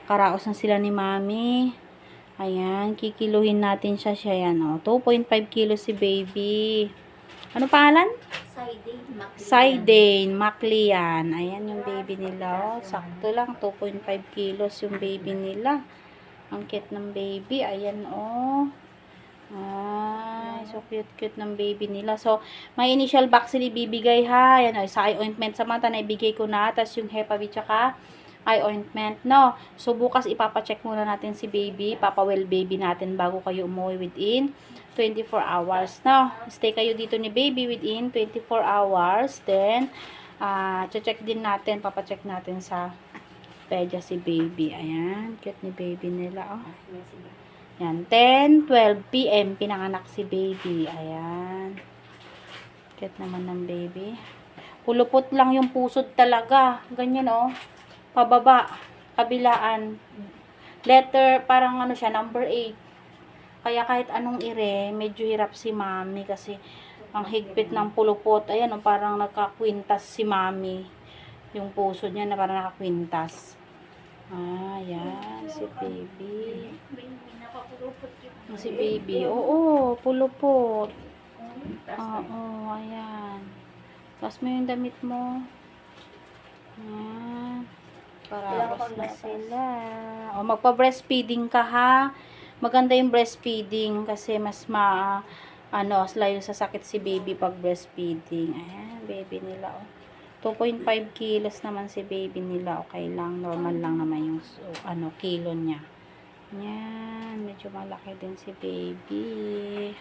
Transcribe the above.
Karaos na sila ni mami. Ayan, kikiluhin natin siya. Yan, o. 2.5 kilos si baby. Ano pangalan? Saidane Maclean. Ayan yung baby nila. Oh. Sakto lang. 2.5 kilos yung baby nila. Ang cute ng baby. Ayan, oh. Ay, so cute ng baby nila. So, may initial vaccine ibibigay ha. Ayan, oh. Sa eye ointment sa mata na ibigay ko na. Tapos yung Hepavit tsaka eye ointment, no? So, bukas ipapacheck muna natin si baby. Papawell baby natin bago kayo umuwi within 24 hours, no? Stay kayo dito ni baby within 24 hours. Then, check din natin, papacheck natin sa pedya si baby. Ayan, cute ni baby nila, oh. Yan, 10:12 PM pinanganak si baby. Ayan. Cute naman ng baby. Pulupot lang yung pusod talaga. Ganyan, oh. Pababa, kabilaan. Letter, parang ano siya, number 8. Kaya kahit anong ire, medyo hirap si mami kasi ang higpit ng pulupot. Ayan, oh, parang nagkakwintas si mami. Yung puso niya na parang nakakwintas. Yan, si baby. Si baby, oo, pulupot. Oo, ayan. Tapos mo yung damit mo. Ayan. Parabas na sila. O, magpa-breastfeeding ka ha. Maganda yung breastfeeding kasi mas layo sa sakit si baby pag breastfeeding. Ayan, baby nila, oh. 2.5 kilos naman si baby nila. Okay lang, normal lang naman yung kilo niya. Ayan, medyo malaki din si baby.